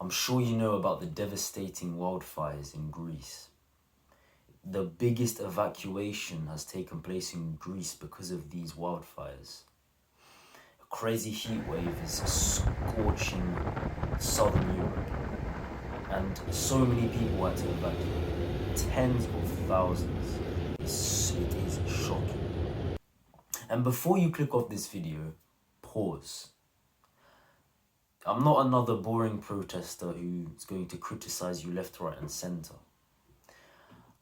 I'm sure you know about the devastating wildfires in Greece. The biggest evacuation has taken place in Greece because of these wildfires. A crazy heat wave is scorching southern Europe, and so many people had to evacuate. Tens of thousands. It is shocking. And before you click off this video, pause. I'm not another boring protester who's going to criticize you left, right, and center.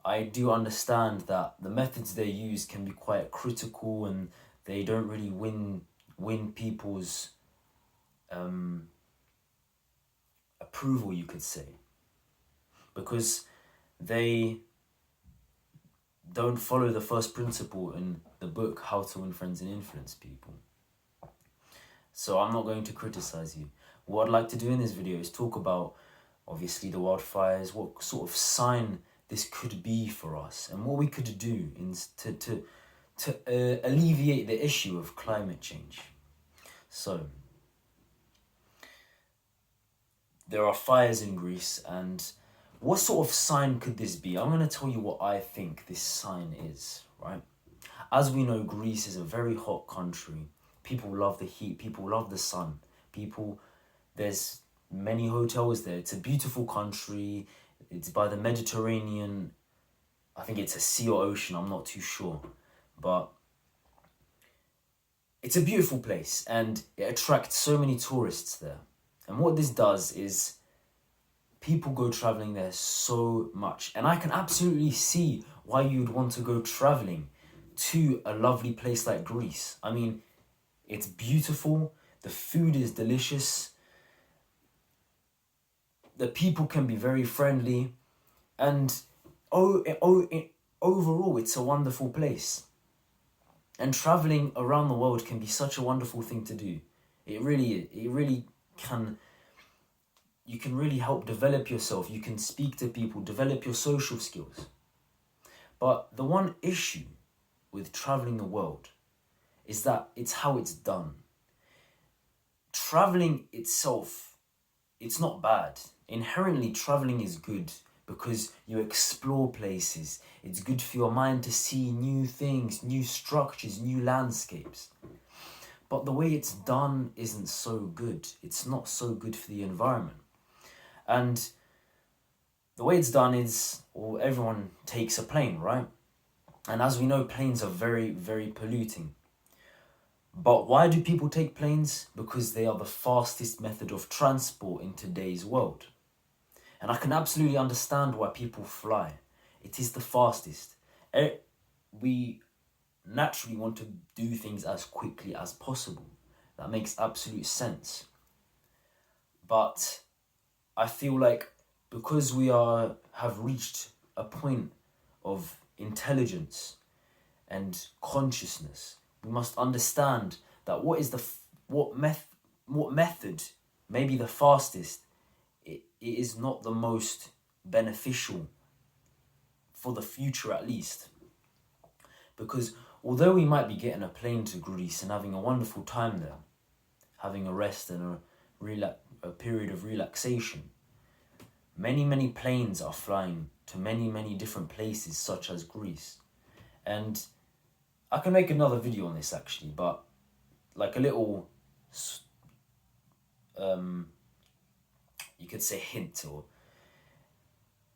I do understand that the methods they use can be quite critical and they don't really win people's approval, you could say, because they don't follow the first principle in the book How to Win Friends and Influence People. So I'm not going to criticize you. What I'd like to do in this video is talk about, obviously, the wildfires, what sort of sign this could be for us, and what we could do to alleviate the issue of climate change. So, there are fires in Greece, and what sort of sign could this be? I'm going to tell you what I think this sign is, right? As we know, Greece is a very hot country. People love the heat, people love the sun. There's many hotels there. It's a beautiful country. It's by the Mediterranean. I think it's a sea or ocean, I'm not too sure. But it's a beautiful place and it attracts so many tourists there. And what this does is people go traveling there so much. And I can absolutely see why you'd want to go traveling to a lovely place like Greece. I mean, it's beautiful. The food is delicious. The people can be very friendly. And overall, it's a wonderful place. And traveling around the world can be such a wonderful thing to do. It really can. You can really help develop yourself. You can speak to people, develop your social skills. But the one issue with traveling the world is that it's how it's done. Traveling itself, it's not bad. Inherently, traveling is good because you explore places. It's good for your mind to see new things, new structures, new landscapes. But the way it's done isn't so good. It's not so good for the environment. And the way it's done is, well, everyone takes a plane, right? And as we know, planes are very, very polluting. But why do people take planes? Because they are the fastest method of transport in today's world. And I can absolutely understand why people fly. It is the fastest. We naturally want to do things as quickly as possible. That makes absolute sense. But I feel like because we have reached a point of intelligence and consciousness, we must understand that what method may be the fastest, it is not the most beneficial for the future, at least. Because although we might be getting a plane to Greece and having a wonderful time there, having a rest and a period of relaxation, many planes are flying to many different places, such as Greece. And I can make another video on this actually, but like a little you could say hint, or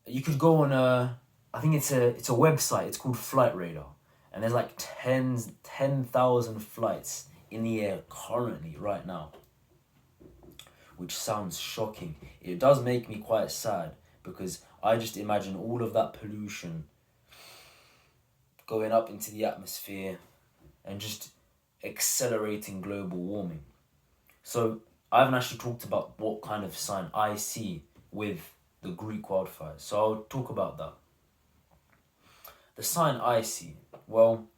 you could go on I think it's a website, it's called Flight Radar, and there's like 10,000 flights in the air currently right now, which sounds shocking. It does make me quite sad because I just imagine all of that pollution going up into the atmosphere and just accelerating global warming. So I haven't actually talked about what kind of sign I see with the Greek wildfires. So I'll talk about that. The sign I see, well,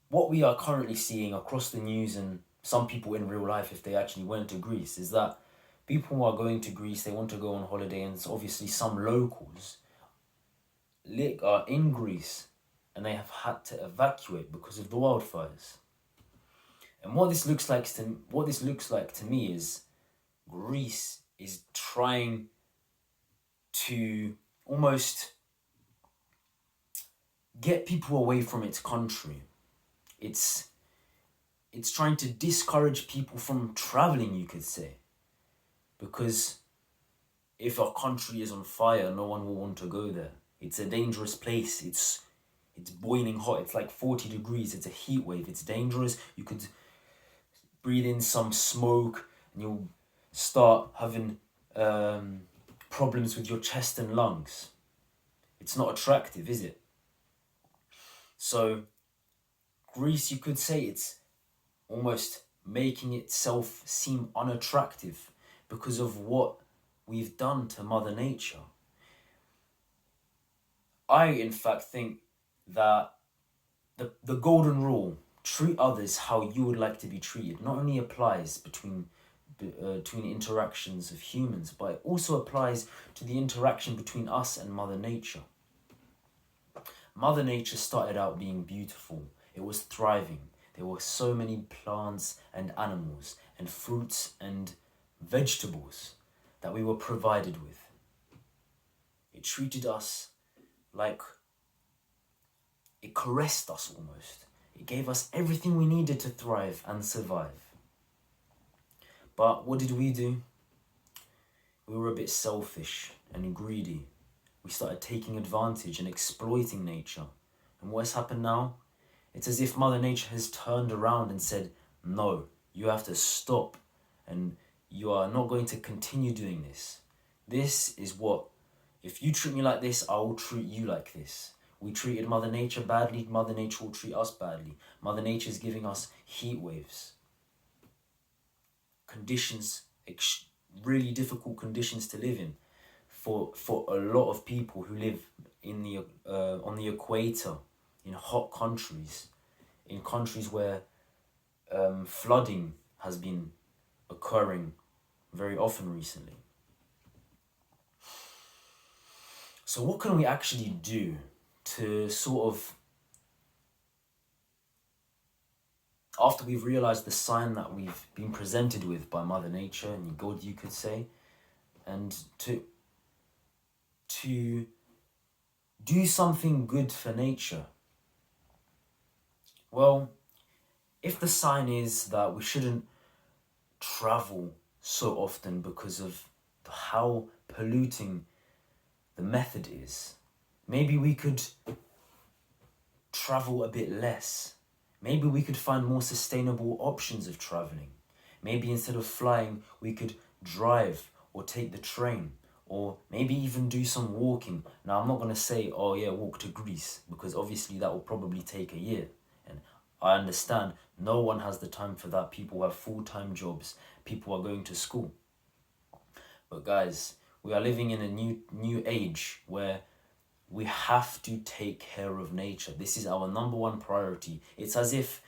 what we are currently seeing across the news and some people in real life, if they actually went to Greece, is that people are going to Greece, they want to go on holiday, and obviously some locals are in Greece and they have had to evacuate because of the wildfires. And what this looks like to me is Greece is trying to almost get people away from its country. It's trying to discourage people from traveling, you could say. Because if a country is on fire, no one will want to go there. It's a dangerous place. It's boiling hot. It's like 40 degrees. It's a heat wave. It's dangerous. You could breathe in some smoke and you'll start having problems with your chest and lungs. It's not attractive, is it? So Greece, you could say, it's almost making itself seem unattractive because of what we've done to Mother Nature. I, in fact, think that the golden rule, treat others how you would like to be treated, not only applies between interactions of humans, but it also applies to the interaction between us and Mother Nature. Mother Nature started out being beautiful. It was thriving. There were so many plants and animals and fruits and vegetables that we were provided with. It treated us like it caressed us almost. It gave us everything we needed to thrive and survive. But what did we do? We were a bit selfish and greedy. We started taking advantage and exploiting nature. And what's happened now? It's as if Mother Nature has turned around and said, no, you have to stop and you are not going to continue doing this. This is what, if you treat me like this, I will treat you like this. We treated Mother Nature badly, Mother Nature will treat us badly. Mother Nature is giving us heat waves. Conditions, really difficult conditions to live in for a lot of people who live in the on the equator, in hot countries, in countries where flooding has been occurring very often recently. So what can we actually do to sort of, after we've realized the sign that we've been presented with by Mother Nature and God, you could say, and to do something good for nature? Well, if the sign is that we shouldn't travel so often because of how polluting the method is, maybe we could travel a bit less. Maybe we could find more sustainable options of traveling. Maybe instead of flying, we could drive or take the train, or maybe even do some walking. Now, I'm not going to say, oh yeah, walk to Greece, because obviously that will probably take a year. And I understand no one has the time for that. People have full-time jobs. People are going to school. But guys, we are living in a new age where we have to take care of nature. This is our number one priority. It's as if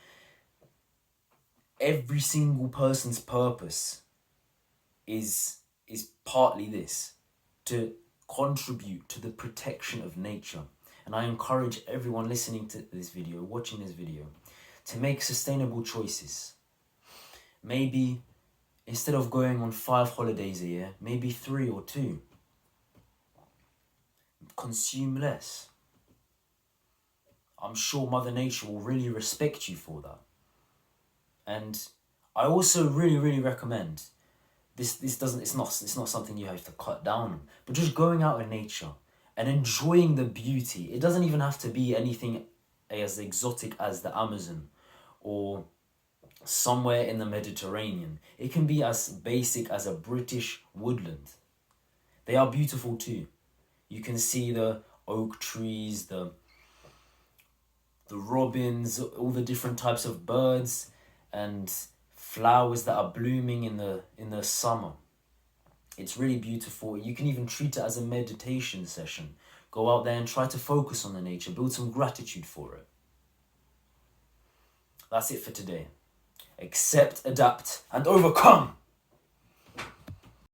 every single person's purpose is partly this, to contribute to the protection of nature. And I encourage everyone listening to this video, watching this video, to make sustainable choices. Maybe instead of going on 5 holidays a year, maybe 3 or 2. Consume less. I'm sure Mother Nature will really respect you for that. And I also really recommend it's not something you have to cut down on, but just going out in nature and enjoying the beauty. It doesn't even have to be anything as exotic as the Amazon or somewhere in the Mediterranean. It can be as basic as a British woodland. They are beautiful too. You can see the oak trees, the robins, all the different types of birds and flowers that are blooming in the summer. It's really beautiful. You can even treat it as a meditation session. Go out there and try to focus on the nature, build some gratitude for it. That's it for today. Accept, adapt, and overcome!